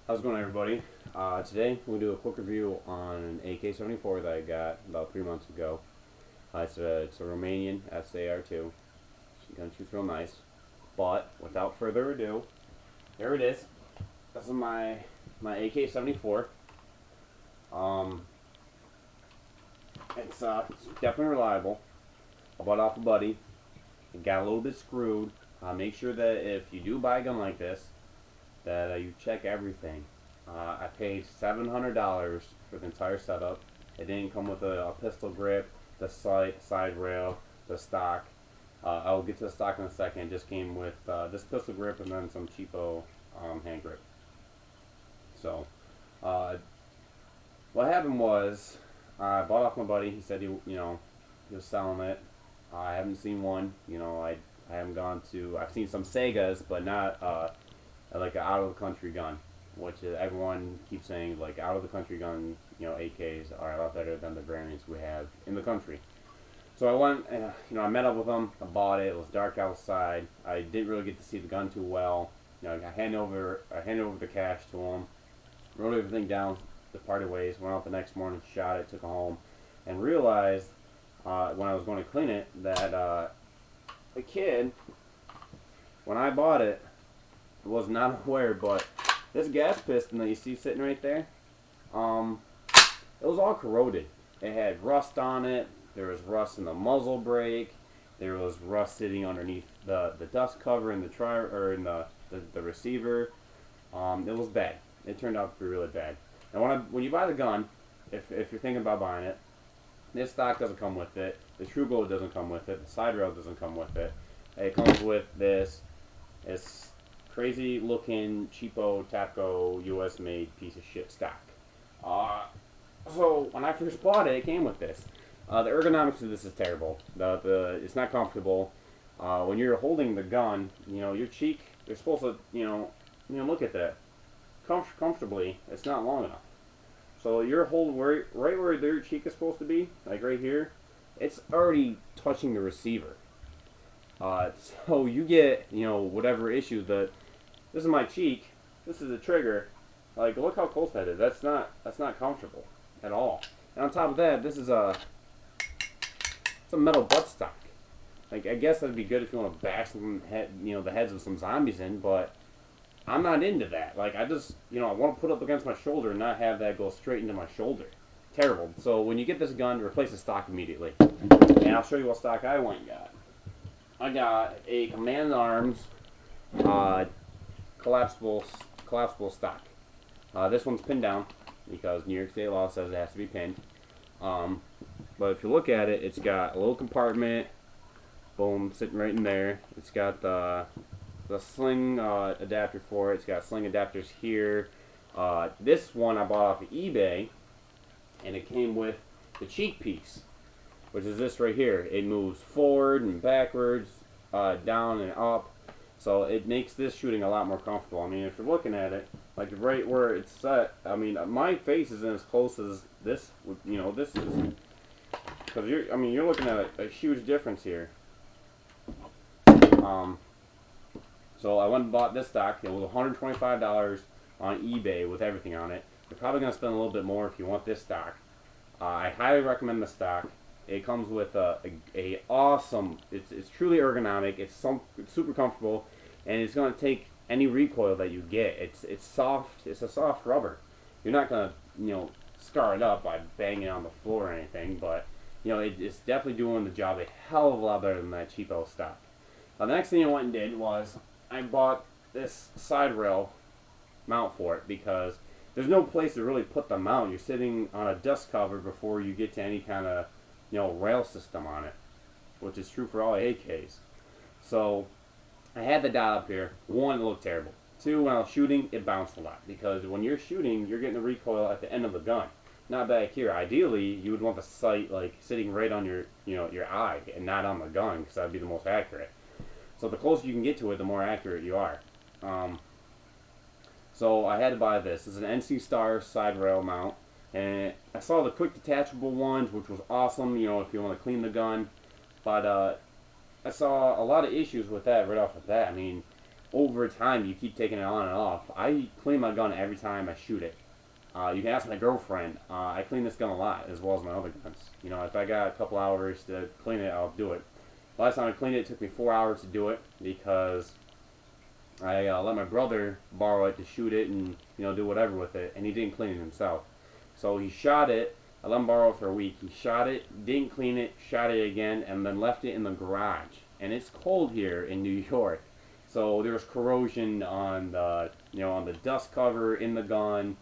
How's it going, everybody? Today we'll do a quick review on an AK-74 that I got about 3 months ago. It's a Romanian SAR-2. Gun shoots real nice. But without further ado, here it is. This is my AK-74. Um, it's definitely reliable. I bought it off a buddy. It got a little bit screwed. Make sure that if you do buy a gun like this, that you check everything. I paid $700 for the entire setup. It didn't come with a pistol grip, the side rail, the stock. I'll get to the stock in a second. It just came with this pistol grip and then some cheapo hand grip. So, uh, what happened was I bought off my buddy. He said he was selling it. I haven't seen one. I haven't gone to. I've seen some Segas, but not like an out of the country gun, which everyone keeps saying like out of the country guns, AKs are a lot better than the variants we have in the country. So I went, and, I met up with him. I bought it. It was dark outside. I didn't really get to see the gun too well. I handed over the cash to him, wrote everything down, departed ways. Went out the next morning, shot it, took it home, and realized when I was going to clean it that the kid, when I bought it, was not aware, but this gas piston that you see sitting right there, um, it was all corroded. It had rust on it. There was rust in the muzzle brake. There was rust sitting underneath the dust cover in the receiver. It was bad. It turned out to be really bad. And when you buy the gun, if you're thinking about buying it, this stock doesn't come with it. The True Glow doesn't come with it. The side rail doesn't come with it. It comes with this crazy looking cheapo Tapco US made piece of shit stock. Uh, so when I first bought it, it came with this. The ergonomics of this is terrible. It's not comfortable. When you're holding the gun, your cheek, you're supposed to look at that comfortably. It's not long enough. So you're holding right where their cheek is supposed to be, like right here. It's already touching the receiver. So you get whatever issue that this is my cheek. This is the trigger. Like, look how close that is. That's not comfortable at all. And on top of that, this is it's a metal buttstock. Like, I guess that'd be good if you want to bash the heads of some zombies in, but I'm not into that. Like, I just, I want to put up against my shoulder and not have that go straight into my shoulder. Terrible. So when you get this gun, replace the stock immediately. And I'll show you what stock I went and got. I got a Command Arms uh, collapsible stock. This one's pinned down because New York State law says it has to be pinned. But if you look at it, it's got a little compartment, boom, sitting right in there. It's got the sling adapter for it. It's got sling adapters here. This one I bought off of eBay, and it came with the cheek piece, which is this right here. It moves forward and backwards, down and up. So it makes this shooting a lot more comfortable. I mean, if you're looking at it, like right where it's set, I mean, my face isn't as close as this. This is because you're looking at a huge difference here. Um, so I went and bought this stock. It was $125 on eBay with everything on it. You're probably gonna spend a little bit more if you want this stock. I highly recommend the stock. It comes with a awesome. It's truly ergonomic. It's super comfortable, and it's gonna take any recoil that you get. It's soft. It's a soft rubber. You're not gonna scar it up by banging it on the floor or anything, but it's definitely doing the job a hell of a lot better than that cheapo stock. The next thing I went and did was I bought this side rail mount for it because there's no place to really put the mount. You're sitting on a dust cover before you get to any kind of rail system on it, which is true for all AKs. So I had the dot up here. One, it looked terrible. Two, when I was shooting, it bounced a lot because when you're shooting, you're getting the recoil at the end of the gun, not back here. Ideally, you would want the sight like sitting right on your eye and not on the gun because that'd be the most accurate. So the closer you can get to it, the more accurate you are. Um, so I had to buy this. This is an NC Star side rail mount. And I saw the quick detachable ones, which was awesome, if you want to clean the gun. But I saw a lot of issues with that right off the bat. I mean, over time you keep taking it on and off. I clean my gun every time I shoot it. You can ask my girlfriend. I clean this gun a lot, as well as my other guns. You know, if I got a couple hours to clean it, I'll do it. Last time I cleaned it, it took me 4 hours to do it because I let my brother borrow it to shoot it and do whatever with it, and he didn't clean it himself. So he shot it. I let him borrow it for a week. He shot it, didn't clean it, shot it again, and then left it in the garage. And it's cold here in New York, so there was corrosion on the on the dust cover in the gun,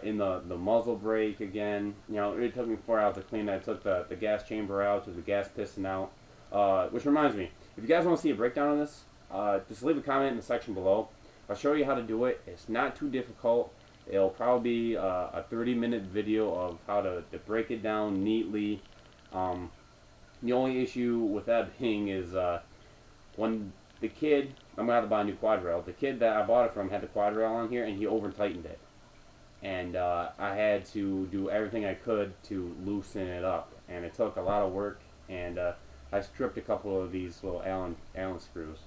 in the muzzle brake again. It took me 4 hours to clean that. I took the gas chamber out, took the gas piston out. Which reminds me, if you guys want to see a breakdown of this, just leave a comment in the section below. I'll show you how to do it. It's not too difficult. It'll probably be a 30-minute video of how to break it down neatly. The only issue with that being is when the kid, I'm going to have to buy a new quad rail. The kid that I bought it from had the quad rail on here, and he over-tightened it. And I had to do everything I could to loosen it up. And it took a lot of work, and I stripped a couple of these little Allen screws.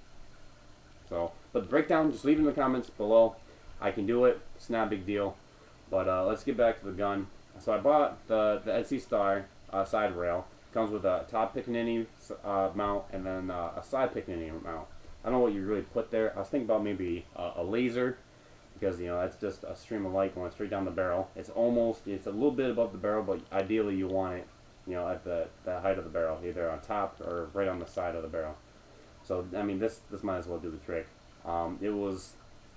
So, but the breakdown, just leave it in the comments below. I can do it. It's not a big deal. But let's get back to the gun. So I bought the NC Star side rail. Comes with a top pickaninny mount and then a side pickaninny mount. I don't know what you really put there. I was thinking about maybe a laser, because that's just a stream of light going straight down the barrel. It's a little bit above the barrel, but ideally you want it at the height of the barrel, either on top or right on the side of the barrel. So I mean, this might as well do the trick. It was,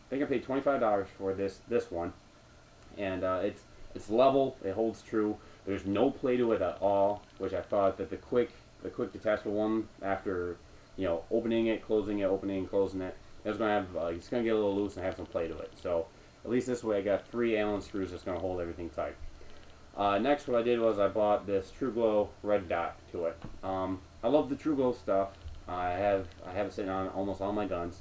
I think I paid $25 for this one, and it's level. It holds true. There's no play to it at all, which I thought that the quick detachable one, after opening it, closing it, opening and closing it, it's gonna get a little loose and have some play to it. So at least this way I got 3 Allen screws that's gonna hold everything tight. Next, what I did was I bought this True Glow red dot to it. I love the True Glow stuff. I have it sitting on almost all my guns.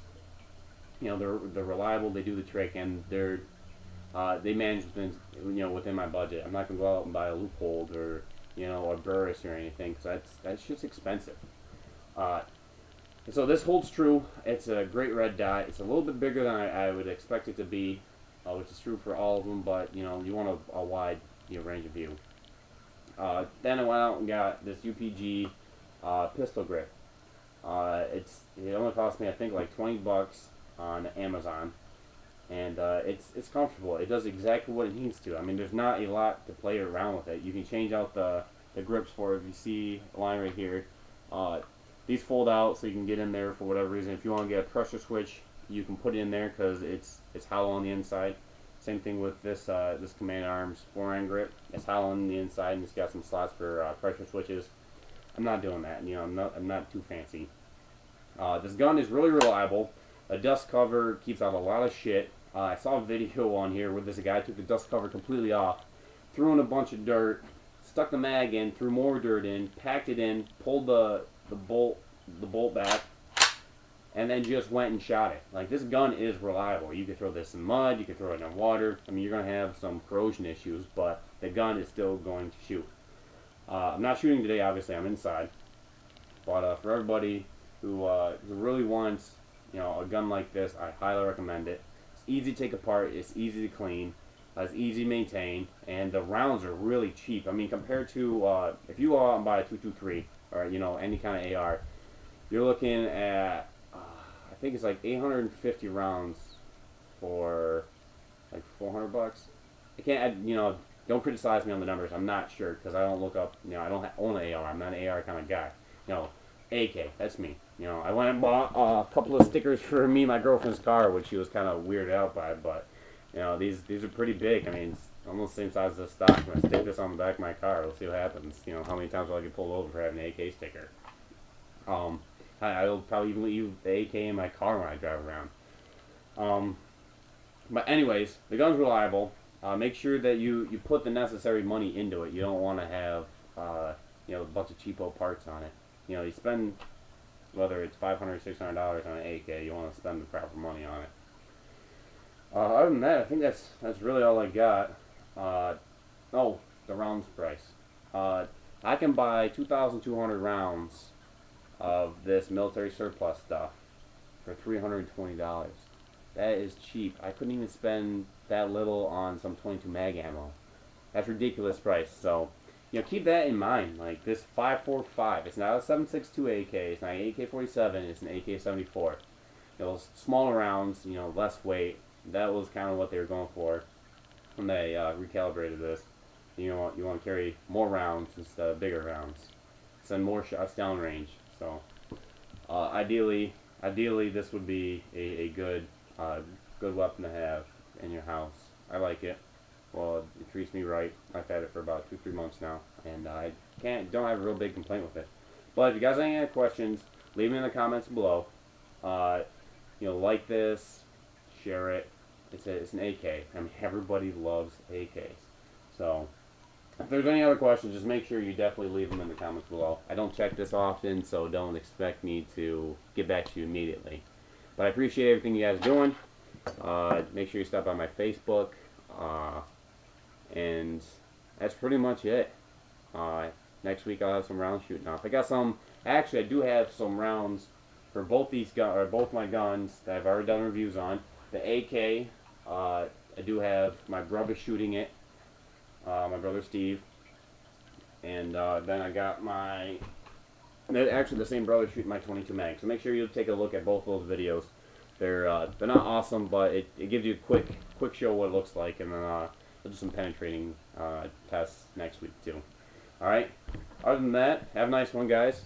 They're reliable. They do the trick, and they manage within my budget. I'm not gonna go out and buy a Loophole or a Burris or anything, because that's just expensive. So this holds true. It's a great red dot. It's a little bit bigger than I would expect it to be, which is true for all of them. But you want a wide range of view. Then I went out and got this UPG pistol grip. It only cost me, I think, like $20 on Amazon, and it's comfortable. It does exactly what it needs to. I mean, there's not a lot to play around with it. You can change out the grips for it. If you see a line right here, these fold out so you can get in there for whatever reason. If you want to get a pressure switch, you can put it in there because it's hollow on the inside. Same thing with this this Command Arms 4-iron grip. It's hollow on the inside, and it's got some slots for pressure switches. I'm not doing that. I'm not too fancy. This gun is really reliable. A dust cover keeps out a lot of shit. I saw a video on here where this guy took the dust cover completely off, threw in a bunch of dirt, stuck the mag in, threw more dirt in, packed it in, pulled the bolt back, and then just went and shot it. Like, this gun is reliable. You can throw this in mud, you can throw it in water. I mean, you're gonna have some corrosion issues, but the gun is still going to shoot. I'm not shooting today, obviously. I'm inside. But for everybody who really wants a gun like this, I highly recommend it. It's easy to take apart. It's easy to clean. It's easy to maintain, and the rounds are really cheap. I mean, compared to if you go out and buy a 223 or any kind of AR, you're looking at I think it's like 850 rounds for like $400. I can't, don't criticize me on the numbers. I'm not sure because I don't look up. I don't own an AR. I'm not an AR kind of guy. AK, that's me. I went and bought a couple of stickers for me and my girlfriend's car, which she was kind of weirded out by. But these are pretty big. I mean, it's almost the same size as the stock. I'm gonna stick this on the back of my car. We'll see what happens. How many times will I get pulled over for having an AK sticker? I'll probably even leave the AK in my car when I drive around. But anyways, the gun's reliable. Make sure that you put the necessary money into it. You don't want to have a bunch of cheapo parts on it. You spend, whether it's $500, $600 on an AK, you want to spend the proper money on it. Other than that, I think that's really all I got. Oh, the rounds price. I can buy 2,200 rounds of this military surplus stuff for $320. That is cheap. I couldn't even spend that little on some 22 mag ammo. That's ridiculous price. So, you know, keep that in mind. Like this 5.45, it's not a 7.62 AK, it's not an AK-47, it's an AK-74. Those smaller rounds, you know, less weight. That was kind of what they were going for when they recalibrated this. You want to carry more rounds instead of bigger rounds. Send more shots downrange. So ideally, this would be a good good weapon to have in your house. I like it. Well, it treats me right. I've had it for about 2-3 months now, and I don't have a real big complaint with it. But if you guys have any questions, leave them in the comments below. You know, like this, share it. It's an AK. I mean, everybody loves AKs. So if there's any other questions, just make sure you definitely leave them in the comments below. I don't check this often, so don't expect me to get back to you immediately. But I appreciate everything you guys are doing. Make sure you stop by my Facebook. And that's pretty much it. Next week I'll have some rounds shooting off. I got some. Actually, I do have some rounds for both these both my guns that I've already done reviews on. The AK, I do have my brother shooting it. My brother Steve. And then I got my. Actually, the same brother shooting my 22 mag. So make sure you take a look at both those videos. They're not awesome, but it gives you a quick show what it looks like, and then I'll do some penetrating tests next week too. All right. Other than that, have a nice one, guys.